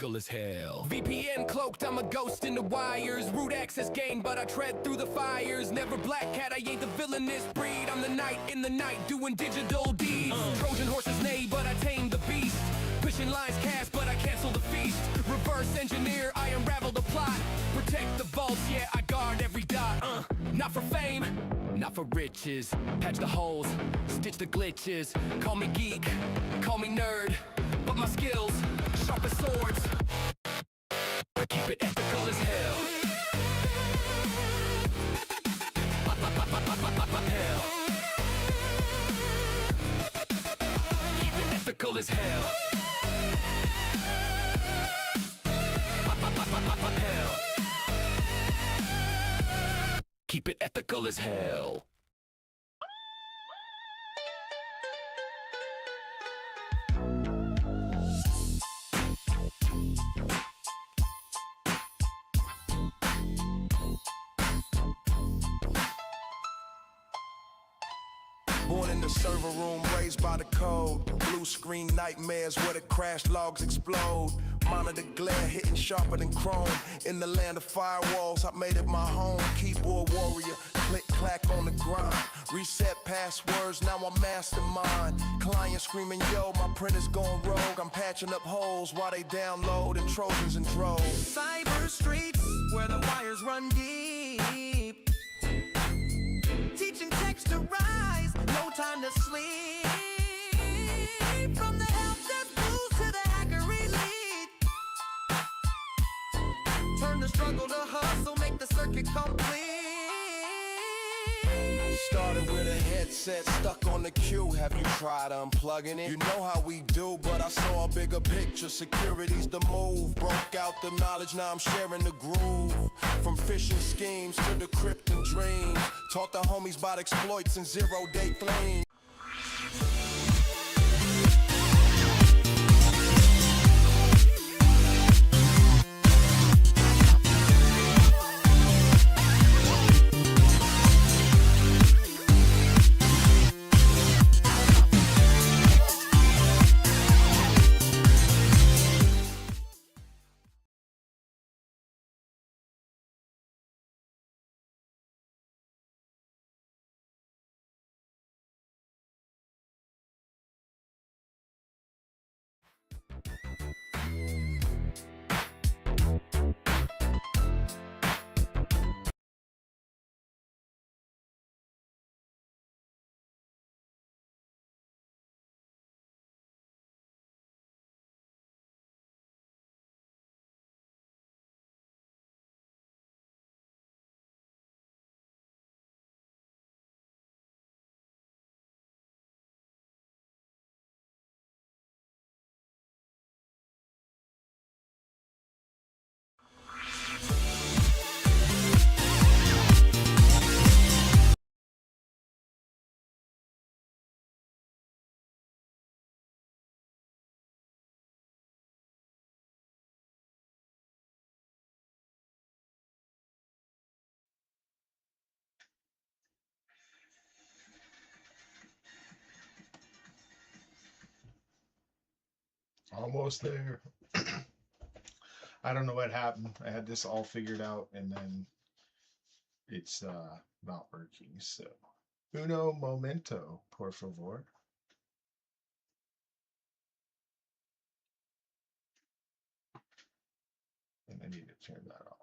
ethical as hell. VPN cloaked, I'm a ghost in the wires. Root access gained, but I tread through the fires. Never black cat, I ain't the villainous breed. I'm the knight in the night, doing digital deeds. Trojan horses neigh, but I tame the beast. Pushing lines cast, but I cancel the feast. Reverse engineer, I unravel the plot. Protect the vaults, yeah, I guard every dot. Not for fame, not for riches. Patch the holes, stitch the glitches. Call me geek, call me nerd, but my skills, sharp as swords. I keep it ethical as hell. Hell. Keep it ethical as hell. Hell. Keep it ethical as hell. Born in the server room, raised by the code. Blue screen nightmares where the crash logs explode. Monitor glare hitting sharper than chrome. In the land of firewalls, I made it my home. Keyboard warrior, click clack on the grind. Reset passwords, now I'm mastermind. Client screaming, yo, my printer's going rogue. I'm patching up holes while they download and Trojans and droves. Cyber streets where the wires run deep. Teaching techs to rise, no time to sleep. From the help desk blues to the hacker elite. Turn the struggle to hustle, make the circuit complete. Started with a headset stuck on the queue. Have you tried unplugging it? You know how we do, but I saw a bigger picture. Security's the move. Broke out the knowledge, now I'm sharing the groove. From phishing schemes to decrypting dreams. Taught the homies about exploits and zero-day flames. Almost there. I don't know what happened. I had this all figured out and then it's not working. So uno momento, por favor. And I need to turn that off.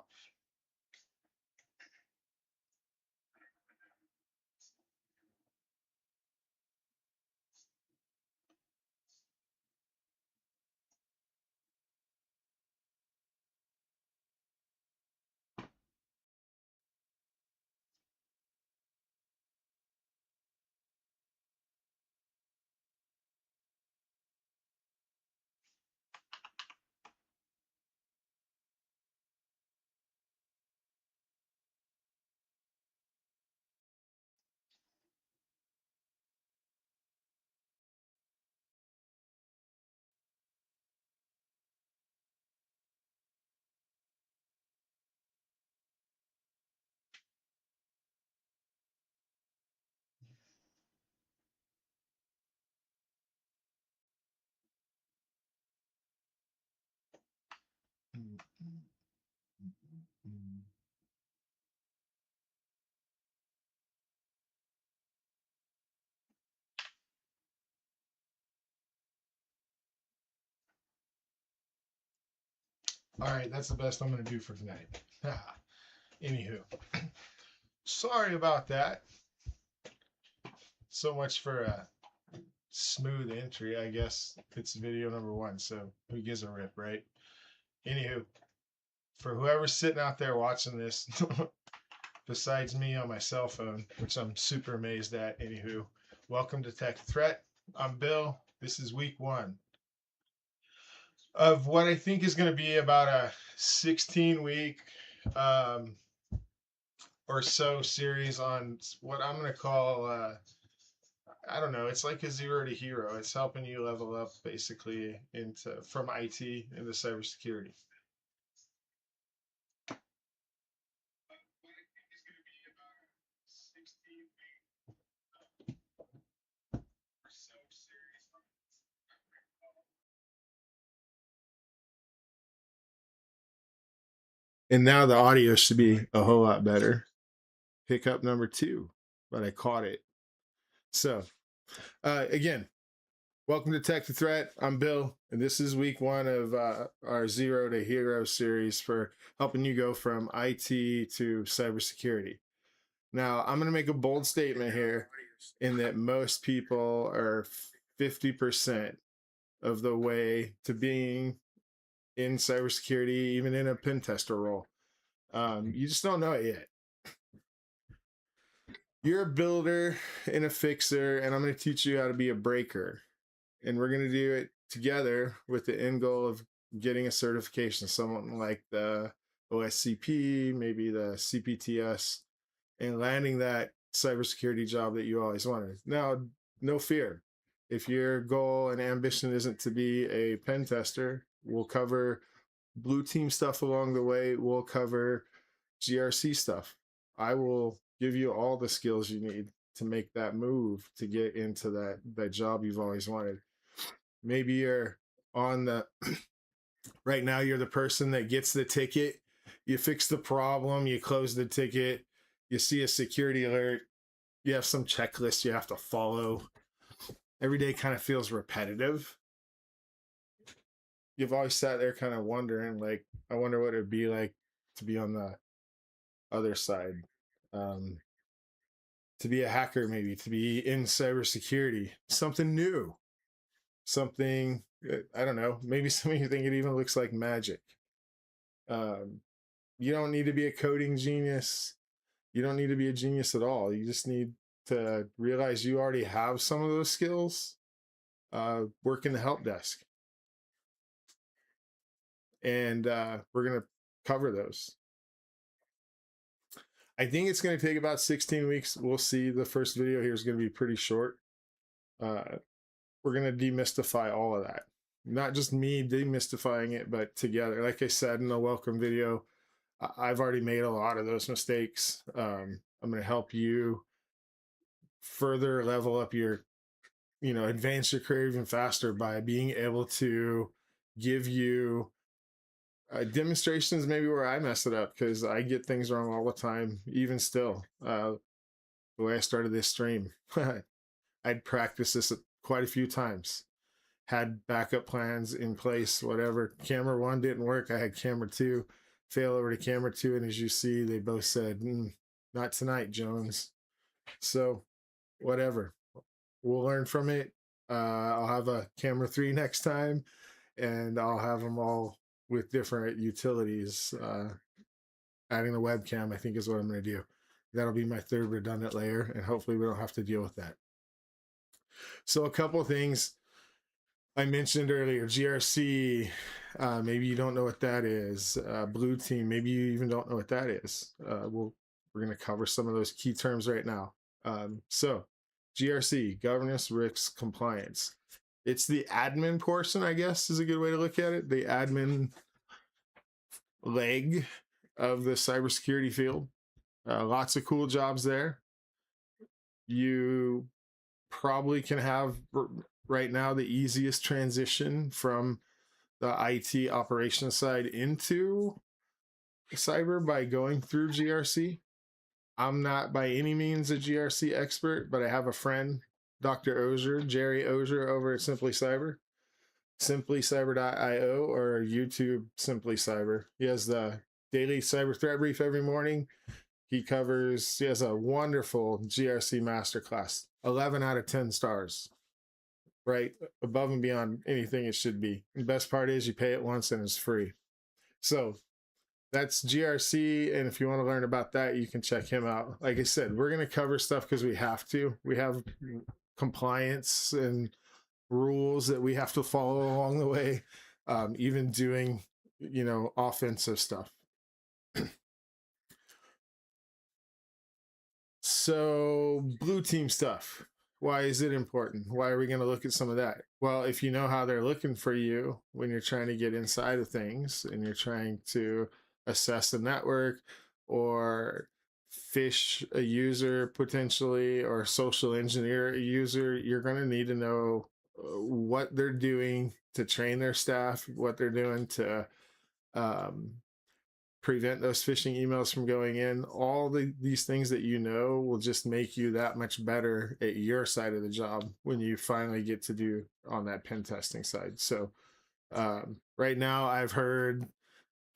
All right, that's the best I'm going to do for tonight. Anywho, sorry about that. So much for a smooth entry, I guess. It's video number 1, so who gives a rip, right? Anywho, for whoever's sitting out there watching this, besides me on my cell phone, which I'm super amazed at, anywho, welcome to Tech2Threat. I'm Bill. This is week 1 of what I think is going to be about a 16-week or so series on what I'm going to call, I don't know, it's like a 0 to hero. It's helping you level up basically from IT into cybersecurity. And now the audio should be a whole lot better. Hiccup number 2, but I caught it. So, again, welcome to Tech2Threat. I'm Bill, and this is week 1 of our 0 to hero series for helping you go from IT to cybersecurity. Now, I'm going to make a bold statement here in that most people are 50% of the way to being in cybersecurity, even in a pen tester role. You just don't know it yet. You're a builder and a fixer, and I'm going to teach you how to be a breaker. And we're going to do it together with the end goal of getting a certification, something like the OSCP, maybe the CPTS, and landing that cybersecurity job that you always wanted. Now, no fear. If your goal and ambition isn't to be a pen tester, we'll cover blue team stuff along the way. We'll cover GRC stuff. I will give you all the skills you need to make that move to get into that job you've always wanted. Maybe you're on the right now, you're the person that gets the ticket, you fix the problem, you close the ticket, you see a security alert, you have some checklist you have to follow. Every day kind of feels repetitive. You've always sat there kind of wondering, like, I wonder what it'd be like to be on the other side. To be a hacker, maybe, to be in cybersecurity, something new, something, I don't know, maybe some of you think it even looks like magic. You don't need to be a coding genius. You don't need to be a genius at all. You just need to realize you already have some of those skills. Work in the help desk. And we're going to cover those. I think it's going to take about 16 weeks. We'll see. The first video here is going to be pretty short. We're going to demystify all of that. Not just me demystifying it, but together. Like I said in the welcome video, I've already made a lot of those mistakes. I'm going to help you further level up your, advance your career even faster by being able to give you demonstrations maybe where I messed it up, because I get things wrong all the time, even still. The way I started this stream, I'd practiced this quite a few times, had backup plans in place, whatever. Camera 1 didn't work, I had camera 2, fail over to camera 2, and as you see, they both said, not tonight, Jones. So whatever, we'll learn from it. I'll have a camera 3 next time, and I'll have them all with different utilities. Adding the webcam, I think, is what I'm going to do. That'll be my 3rd redundant layer, and hopefully we don't have to deal with that. So a couple of things I mentioned earlier. GRC, maybe you don't know what that is. Blue team, maybe you even don't know what that is. We're going to cover some of those key terms right now. So GRC, governance, risk, compliance. It's the admin portion, I guess, is a good way to look at it. The admin leg of the cybersecurity field. Lots of cool jobs there. You probably can have right now the easiest transition from the IT operations side into cyber by going through GRC. I'm not by any means a GRC expert, but I have a friend, Dr. Ozier, Jerry Ozier, over at Simply Cyber, simplycyber.io, or YouTube Simply Cyber. He has the daily cyber threat brief every morning. He has a wonderful GRC masterclass, 11 out of 10 stars, right? Above and beyond anything it should be. The best part is you pay it once and it's free. So that's GRC. And if you want to learn about that, you can check him out. Like I said, we're going to cover stuff because we have to. We have compliance and rules that we have to follow along the way, even doing, offensive stuff. So blue team stuff. Why is it important? Why are we going to look at some of that? Well, if you know how they're looking for you when you're trying to get inside of things and you're trying to assess the network or phish a user potentially or social engineer a user, you're going to need to know what they're doing to train their staff, what they're doing to prevent those phishing emails from going in. All these things that will just make you that much better at your side of the job when you finally get to do on that pen testing side. So right now I've heard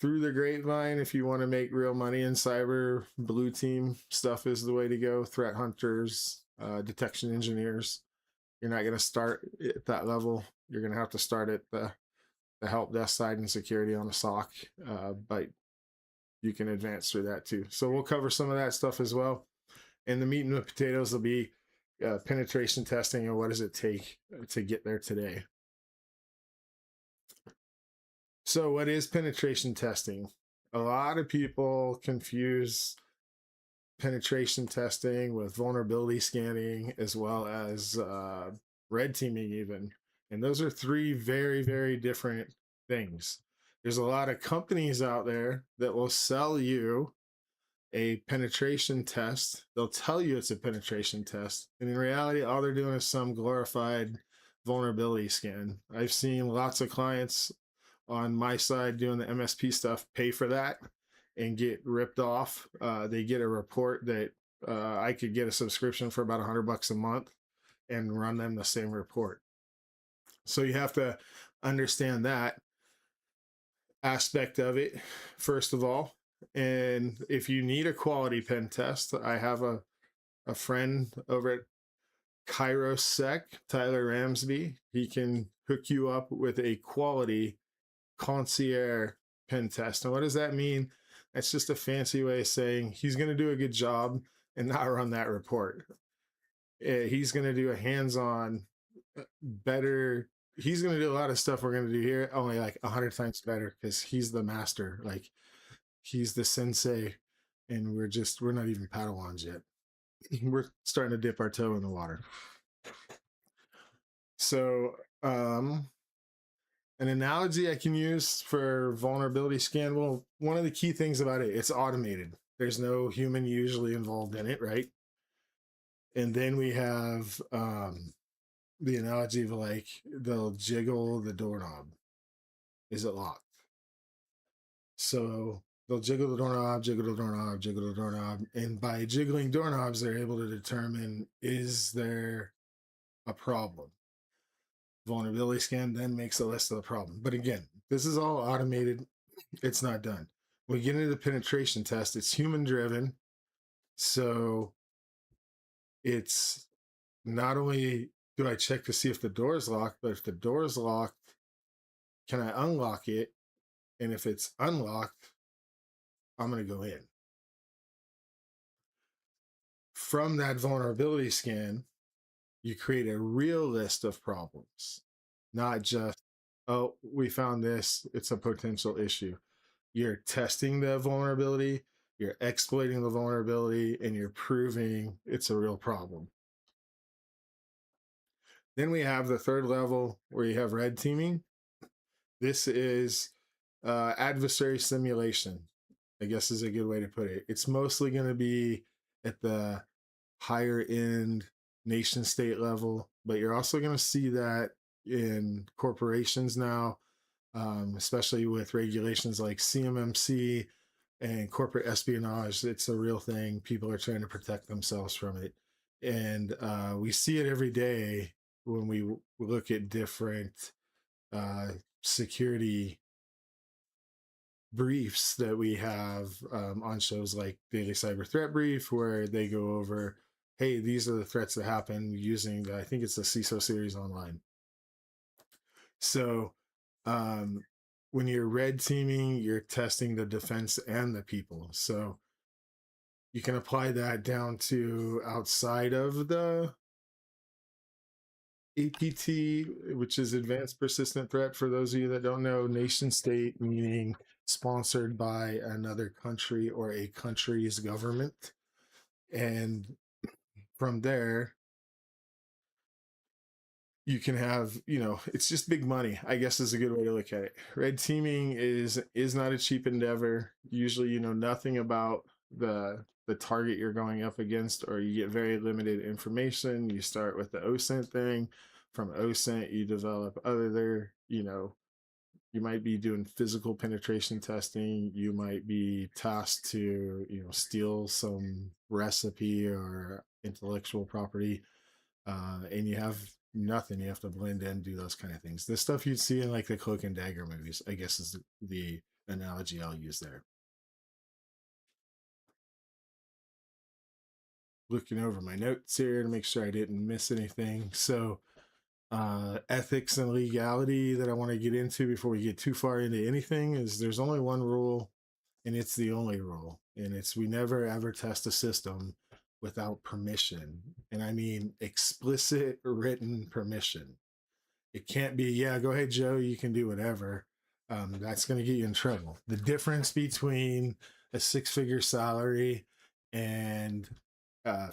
through the grapevine, if you want to make real money in cyber, blue team stuff is the way to go. Threat hunters, detection engineers. You're not going to start at that level. You're going to have to start at the help desk side and security on the SOC, but you can advance through that too. So we'll cover some of that stuff as well. And the meat and the potatoes will be penetration testing and what does it take to get there today. So what is penetration testing? A lot of people confuse penetration testing with vulnerability scanning as well as red teaming even. And those are three very, very different things. There's a lot of companies out there that will sell you a penetration test. They'll tell you it's a penetration test. And in reality, all they're doing is some glorified vulnerability scan. I've seen lots of clients on my side doing the MSP stuff pay for that and get ripped off. They get a report that I could get a subscription for about $100 a month and run them the same report. So you have to understand that aspect of it, first of all. And if you need a quality pen test, I have a friend over at KairoSec, Tyler Ramsby. He can hook you up with a quality concierge pen test. And what does that mean? That's just a fancy way of saying he's going to do a good job and not run that report. He's going to do a hands-on better. He's going to do a lot of stuff we're going to do here, only like 100 times better because he's the master. Like he's the sensei and we're not even Padawans yet. We're starting to dip our toe in the water. So, an analogy I can use for vulnerability scan. Well, one of the key things about it, it's automated. There's no human usually involved in it, right? And then we have the analogy of like they'll jiggle the doorknob. Is it locked? So they'll jiggle the doorknob, jiggle the doorknob, jiggle the doorknob. And by jiggling doorknobs, they're able to determine, is there a problem? Vulnerability scan then makes a list of the problem. But again, this is all automated. It's not done. When we get into the penetration test, it's human driven. So it's not only do I check to see if the door is locked, but if the door is locked, can I unlock it? And if it's unlocked, I'm going to go in. From that vulnerability scan, you create a real list of problems, not just, oh, we found this, it's a potential issue. You're testing the vulnerability, you're exploiting the vulnerability, and you're proving it's a real problem. Then we have the third level where you have red teaming. This is adversary simulation, I guess is a good way to put it. It's mostly going to be at the higher end nation state level, but you're also going to see that in corporations now. especially with regulations like CMMC and corporate espionage. It's a real thing. People are trying to protect themselves from it. And we see it every day when we look at different security briefs that we have on shows like Daily Cyber Threat Brief, where they go over, hey, these are the threats that happen using, I think it's the CISO series online. So when you're red teaming, you're testing the defense and the people. So you can apply that down to outside of the APT, which is Advanced Persistent Threat. For those of you that don't know, nation state meaning sponsored by another country or a country's government. And from there, you can have, it's just big money, I guess, is a good way to look at it. Red teaming is not a cheap endeavor. Usually you know nothing about the target you're going up against, or you get very limited information. You start with the OSINT thing. From OSINT you develop other, you might be doing physical penetration testing. You might be tasked to, steal some recipe or intellectual property, and you have nothing. You have to blend in, do those kind of things. The stuff you'd see in like the Cloak and Dagger movies, I guess, is the analogy I'll use there. Looking over my notes here to make sure I didn't miss anything. So ethics and legality that I want to get into before we get too far into anything is there's only one rule, and it's the only rule, and it's we never ever test a system without permission. And I mean explicit written permission. It can't be, yeah, go ahead, Joe, you can do whatever. That's going to get you in trouble. The difference between a 6-figure salary and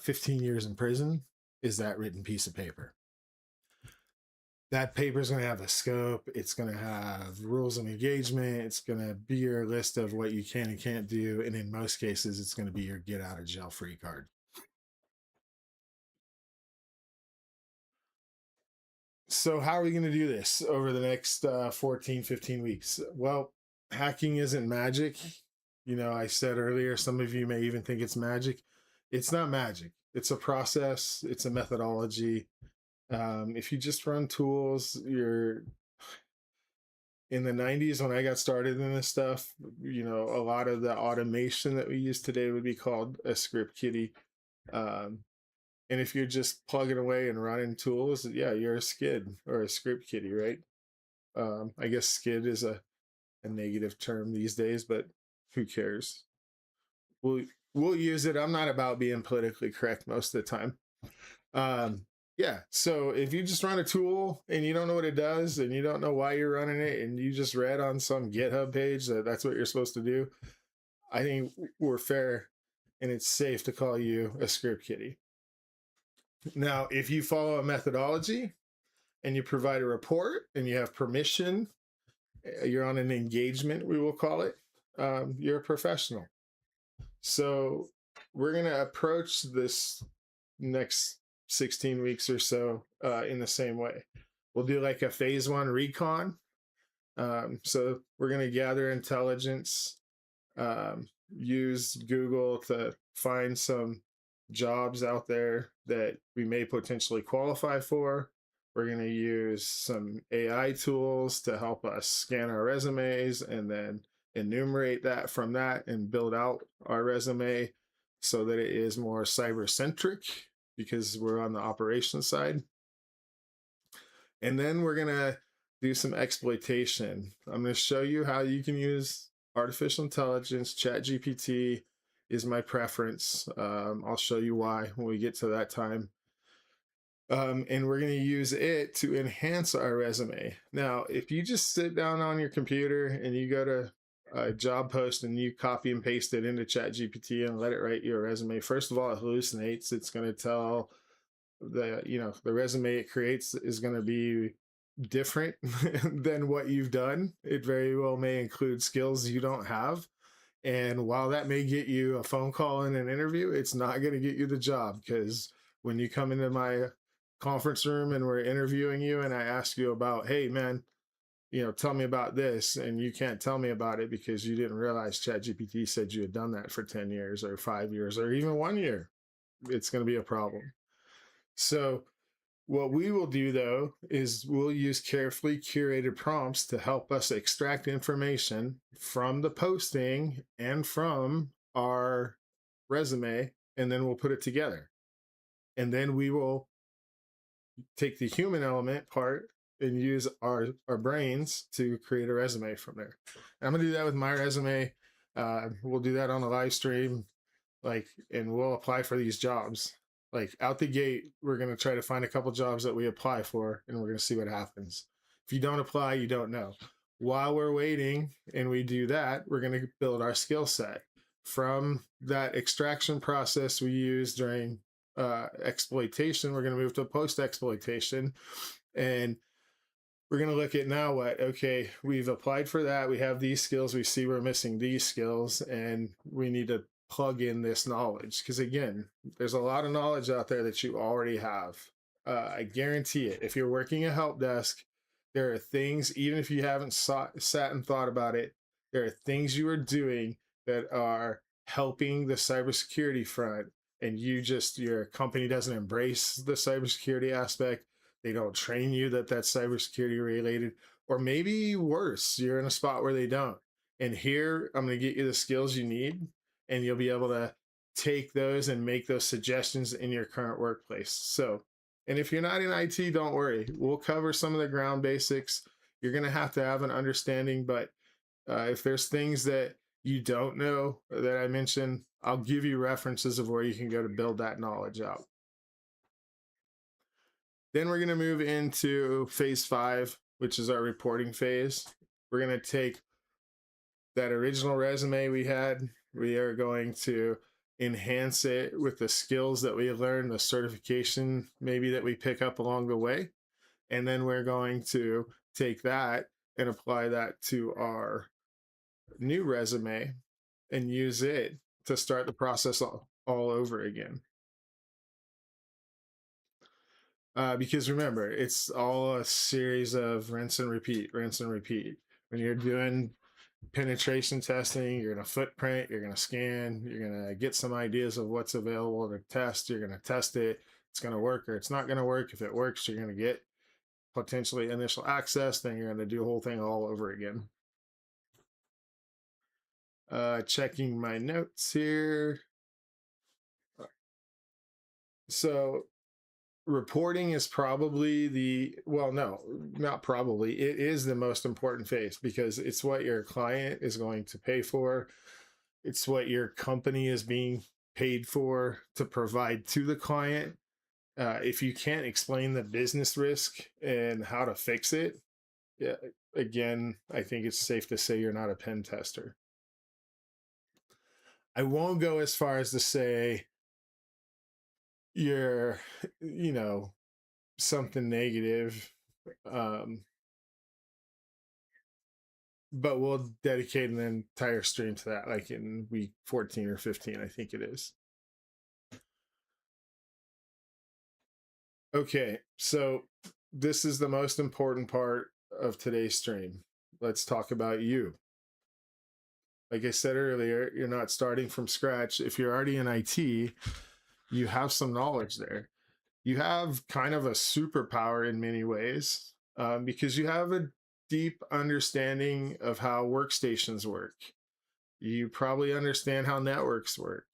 15 years in prison is that written piece of paper. That paper is going to have a scope. It's going to have rules of engagement. It's going to be your list of what you can and can't do. And in most cases, it's going to be your get out of jail free card. So how are we going to do this over the next 14, 15 weeks? Well, hacking isn't magic. I said earlier, some of you may even think it's magic. It's not magic. It's a process. It's a methodology. If you just run tools, you're in the 90s when I got started in this stuff, a lot of the automation that we use today would be called a script kiddie. And if you're just plugging away and running tools, yeah, you're a skid or a script kiddie, right? I guess skid is a negative term these days, but who cares? We'll use it. I'm not about being politically correct most of the time. Yeah, so if you just run a tool and you don't know what it does and you don't know why you're running it and you just read on some GitHub page that that's what you're supposed to do, I think we're fair and it's safe to call you a script kiddie. Now, if you follow a methodology and you provide a report and you have permission, you're on an engagement, we will call it, you're a professional. So we're going to approach this next 16 weeks or so in the same way. We'll do like a phase 1 recon. So we're going to gather intelligence, use Google to find some jobs out there that we may potentially qualify for. We're going to use some AI tools to help us scan our resumes and then enumerate that from that and build out our resume so that it is more cyber centric because we're on the operations side. And then we're going to do some exploitation. I'm going to show you how you can use artificial intelligence. ChatGPT is my preference. I'll show you why when we get to that time. And we're going to use it to enhance our resume. Now, if you just sit down on your computer and you go to a job post and you copy and paste it into ChatGPT and let it write your resume, first of all, it hallucinates. It's going to tell the resume it creates is going to be different than what you've done. It very well may include skills you don't have. And while that may get you a phone call and an interview, it's not going to get you the job, because when you come into my conference room and we're interviewing you and I ask you about, hey man, tell me about this, and you can't tell me about it because you didn't realize ChatGPT said you had done that for 10 years or 5 years or even 1 year. It's going to be a problem. So what we will do, though, is we'll use carefully curated prompts to help us extract information from the posting and from our resume, and then we'll put it together. And then we will take the human element part and use our brains to create a resume from there. And I'm going to do that with my resume. We'll do that on a live stream, and we'll apply for these jobs. Out the gate, we're going to try to find a couple jobs that we apply for, and we're going to see what happens. If you don't apply, you don't know. While we're waiting and we do that, we're going to build our skill set. From that extraction process we use during exploitation, we're going to move to post-exploitation, and we're going to look at now okay, we've applied for that. We have these skills. We see we're missing these skills, and we need to plug in this knowledge. Because again, there's a lot of knowledge out there that you already have. I guarantee it. If you're working a help desk, there are things, even if you haven't sat and thought about it, there are things you are doing that are helping the cybersecurity front, and your company doesn't embrace the cybersecurity aspect. They don't train you that that's cybersecurity related, or maybe worse, you're in a spot where they don't. And here, I'm going to get you the skills you need, and you'll be able to take those and make those suggestions in your current workplace. So, and if you're not in IT, don't worry. We'll cover some of the ground basics. You're going to have an understanding, but if there's things that you don't know that I mentioned, I'll give you references of where you can go to build that knowledge out. Then we're going to move into phase 5, which is our reporting phase. We're going to take that original resume we had. We are going to enhance it with the skills that we learned, the certification maybe that we pick up along the way. And then we're going to take that and apply that to our new resume and use it to start the process all over again. Because remember, it's all a series of rinse and repeat. When you're doing penetration testing, you're going to footprint, you're going to scan, you're going to get some ideas of what's available to test, you're going to test it, it's going to work or it's not going to work. If it works, you're going to get potentially initial access, then you're going to do the whole thing all over again. Checking my notes here. So reporting is probably not probably, it is the most important phase, because it's what your client is going to pay for. It's what your company is being paid for to provide to the client. If you can't explain the business risk and how to fix it, again, I think it's safe to say you're not a pen tester. I won't go as far as to say you're, something negative, but we'll dedicate an entire stream to that, like in week 14 or 15, I think it is. Okay, so this is the most important part of today's stream. Let's talk about you. Like I said earlier, you're not starting from scratch. If you're already in IT, you have some knowledge there. You have kind of a superpower in many ways, because you have a deep understanding of how workstations work. You probably understand how networks work.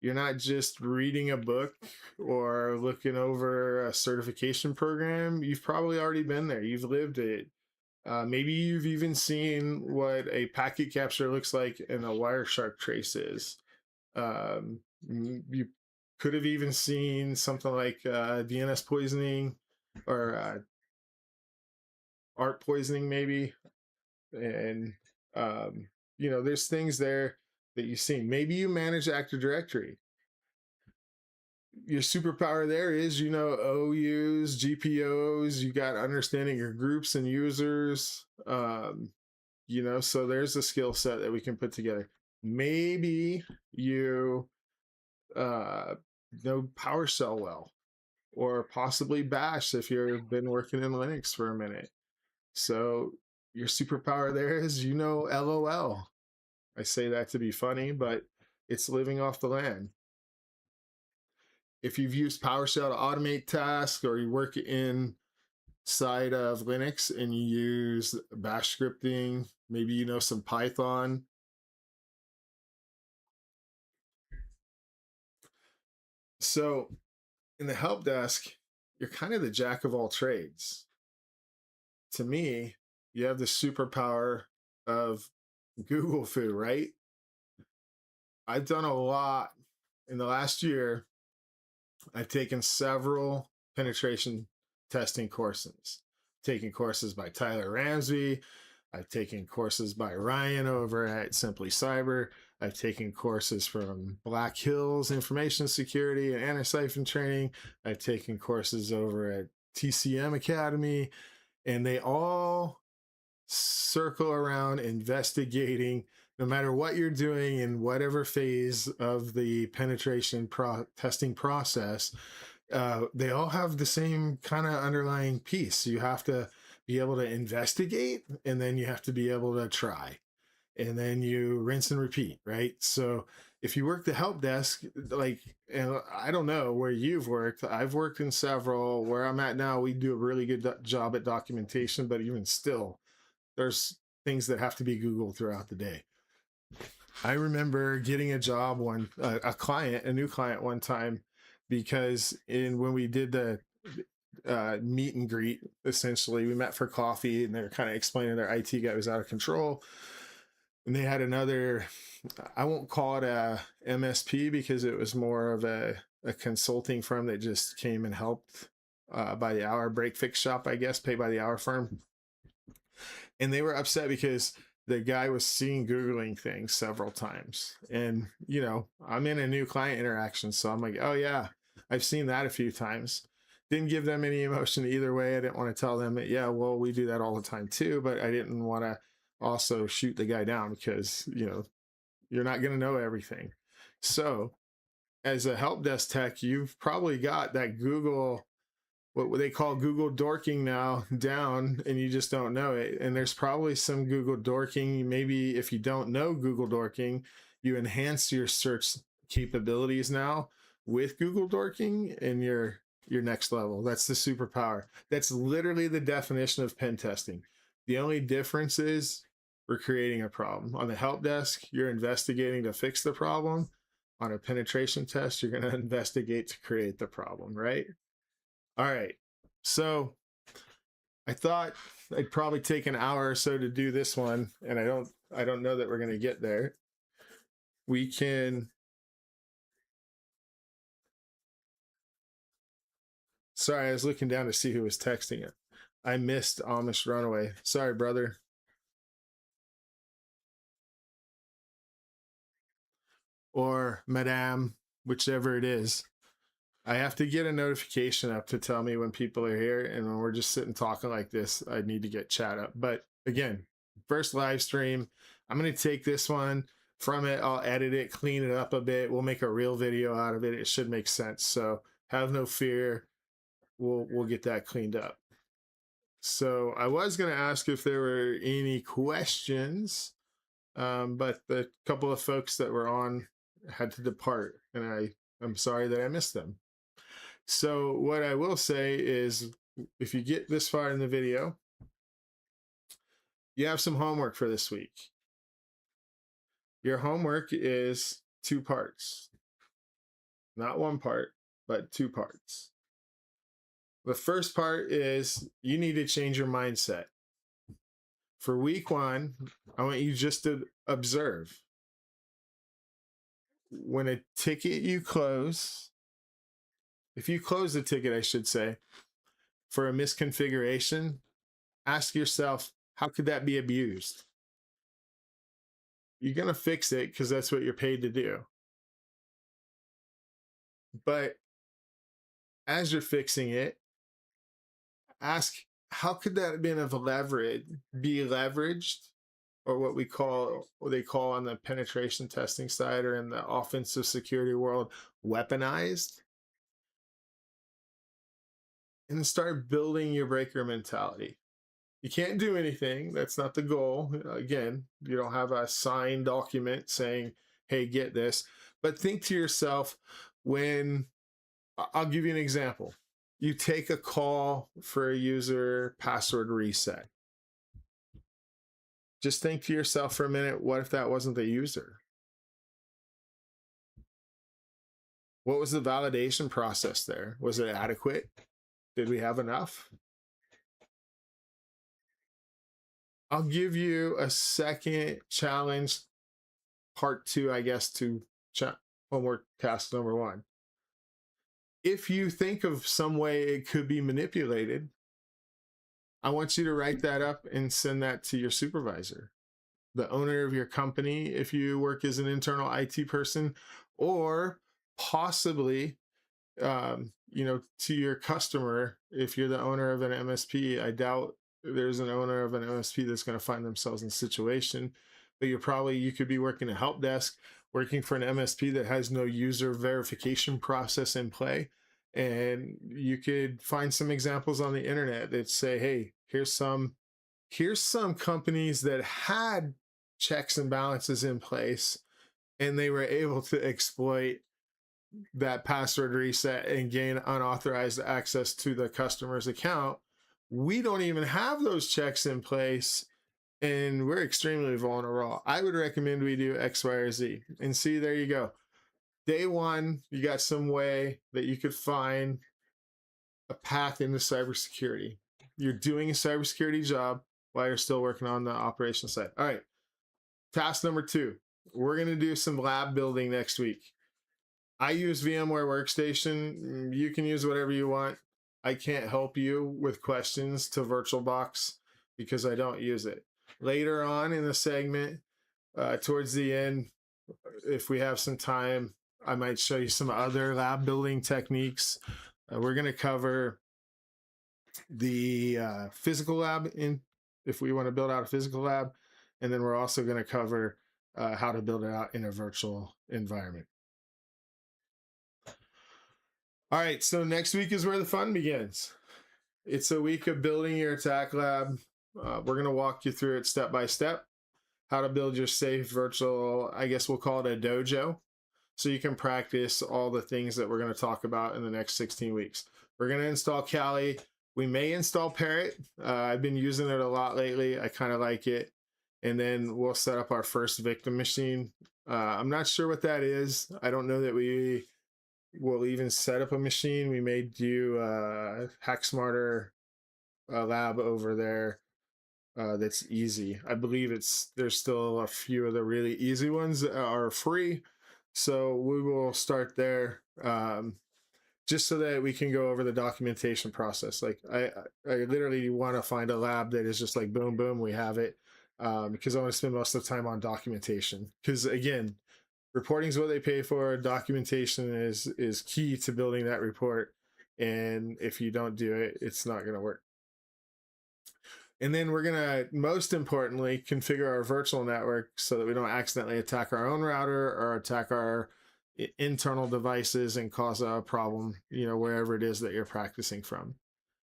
You're not just reading a book or looking over a certification program. You've probably already been there. You've lived it. Maybe you've even seen what a packet capture looks like and a Wireshark trace is. You could have even seen something like DNS poisoning or ARP poisoning maybe. And, there's things there that you've seen. Maybe you manage Active Directory. Your superpower there is, OUs, GPOs, you got understanding your groups and users, so there's a skill set that we can put together. Maybe you know PowerShell well, or possibly Bash if you've been working in Linux for a minute. So your superpower there is, LOL. I say that to be funny, but it's living off the land. If you've used PowerShell to automate tasks, or you work inside of Linux and you use bash scripting, maybe you know some Python. So in the help desk, you're kind of the jack of all trades. To me, you have the superpower of Google foo, right? I've done a lot in the last year. I've taken several penetration testing courses. Taken courses by Tyler Ramsey. I've taken courses by Ryan over at Simply Cyber. I've taken courses from Black Hills Information Security and Anti-Siphon Training. I've taken courses over at TCM Academy, and they all circle around investigating, no matter what you're doing in whatever phase of the penetration testing process. They all have the same kind of underlying piece. You have to be able to investigate, and then you have to be able to try, and then you rinse and repeat, right? So if you work the help desk, like, and I don't know where you've worked, I've worked in several. Where I'm at now, we do a really good job at documentation, but even still, there's things that have to be Googled throughout the day. I remember getting a job a new client one time, because when we did the meet and greet, essentially we met for coffee, and they were kind of explaining their IT guy was out of control, and they had another, I won't call it a MSP, because it was more of a consulting firm that just came and helped by the hour, break fix shop, I guess, pay by the hour firm. And they were upset because the guy was seen Googling things several times. And, I'm in a new client interaction, so I'm like, oh yeah, I've seen that a few times. Didn't give them any emotion either way. I didn't want to tell them that, yeah, well, we do that all the time too, but I didn't want to also shoot the guy down, because, you're not going to know everything. So as a help desk tech, you've probably got that Google, what they call Google dorking now, down, and you just don't know it. And there's probably some Google dorking. Maybe if you don't know Google dorking, you enhance your search capabilities now with Google dorking, and your next level. That's the superpower. That's literally the definition of pen testing. The only difference is we're creating a problem. On the help desk, you're investigating to fix the problem. On a penetration test, you're going to investigate to create the problem, right? All right. So I thought I'd probably take an hour or so to do this one, and I don't know that we're going to get there. We can. Sorry, I was looking down to see who was texting it. I missed Amish Runaway. Sorry, brother. Or Madame, whichever it is. I have to get a notification up to tell me when people are here, and when we're just sitting talking like this, I need to get chat up. But again, first live stream. I'm going to take this one from it. I'll edit it, clean it up a bit. We'll make a real video out of it. It should make sense. So have no fear. We'll get that cleaned up. So I was going to ask if there were any questions, but the couple of folks that were on had to depart, and I'm sorry that I missed them. So what I will say is, if you get this far in the video, you have some homework for this week. Your homework is 2 parts. Not 1 part, but 2 parts. The first part is you need to change your mindset. For week 1, I want you just to observe. When a ticket you close, if you close the ticket, I should say, for a misconfiguration, ask yourself, how could that be abused? You're going to fix it because that's what you're paid to do. But as you're fixing it, ask, how could that have been be leveraged, or what they call on the penetration testing side or in the offensive security world, weaponized? And start building your breaker mentality. You can't do anything. That's not the goal. Again, you don't have a signed document saying, hey, get this. But think to yourself, when I'll give you an example. You take a call for a user password reset. Just think to yourself for a minute, what if that wasn't the user? What was the validation process there? Was it adequate? Did we have enough? I'll give you a second challenge, part 2, I guess, to homework task number 1. If you think of some way it could be manipulated, I want you to write that up and send that to your supervisor, the owner of your company, if you work as an internal IT person, or possibly, to your customer. If you're the owner of an MSP, I doubt there's an owner of an MSP that's going to find themselves in a situation, but you could be working a help desk, working for an MSP that has no user verification process in play. And you could find some examples on the internet that say, hey, here's some companies that had checks and balances in place, and they were able to exploit that password reset and gain unauthorized access to the customer's account. We don't even have those checks in place, and we're extremely vulnerable. I would recommend we do X, Y, or Z. And see, there you go. Day 1, you got some way that you could find a path into cybersecurity. You're doing a cybersecurity job while you're still working on the operations side. All right. Task number 2. We're going to do some lab building next week. I use VMware Workstation. You can use whatever you want. I can't help you with questions to VirtualBox because I don't use it. Later on in the segment, towards the end, if we have some time, I might show you some other lab building techniques. We're going to cover the physical lab if we want to build out a physical lab. And then we're also going to cover how to build it out in a virtual environment. All right, so next week is where the fun begins. It's a week of building your attack lab. We're going to walk you through it step by step, how to build your safe virtual, I guess we'll call it a dojo, so you can practice all the things that we're going to talk about in the next 16 weeks. We're going to install Kali. We may install Parrot. I've been using it a lot lately. I kind of like it. And then we'll set up our first victim machine. I'm not sure what that is. I don't know that we will even set up a machine. We may do Hack Smarter lab over there. That's easy. I believe there's still a few of the really easy ones that are free. So we will start there, just so that we can go over the documentation process. Like I literally want to find a lab that is just like boom, boom, we have it, because I want to spend most of the time on documentation. Because again, reporting is what they pay for. Documentation is key to building that report. And if you don't do it, it's not going to work. And then we're going to, most importantly, configure our virtual network so that we don't accidentally attack our own router or attack our internal devices and cause a problem, wherever it is that you're practicing from.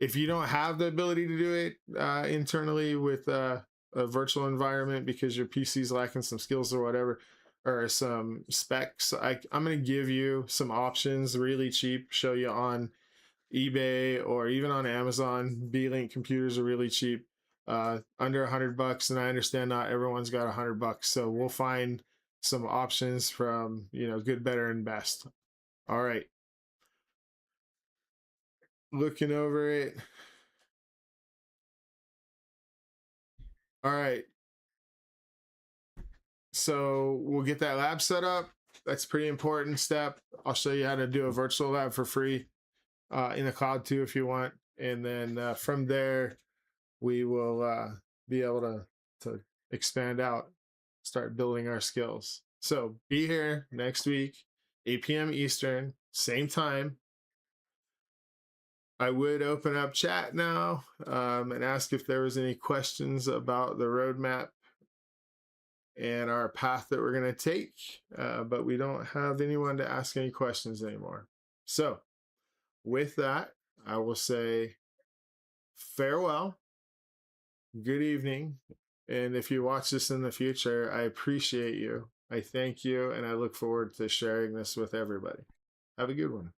If you don't have the ability to do it internally with a virtual environment because your PC's lacking some skills or whatever, or some specs, I'm going to give you some options really cheap, show you on eBay or even on Amazon. B-Link computers are really cheap, under $100, and I understand not everyone's got $100, so we'll find some options from good, better, and best. All right, looking over it. All right, so we'll get that lab set up. That's a pretty important step. I'll show you how to do a virtual lab for free in the cloud too if you want, and then from there we will be able to expand out, start building our skills. So be here next week, 8 p.m. Eastern, same time. I would open up chat now and ask if there was any questions about the roadmap and our path that we're going to take, but we don't have anyone to ask any questions anymore. So with that, I will say farewell. good evening. And if you watch this in the future, I appreciate you. I thank you, and I look forward to sharing this with everybody. Have a good one.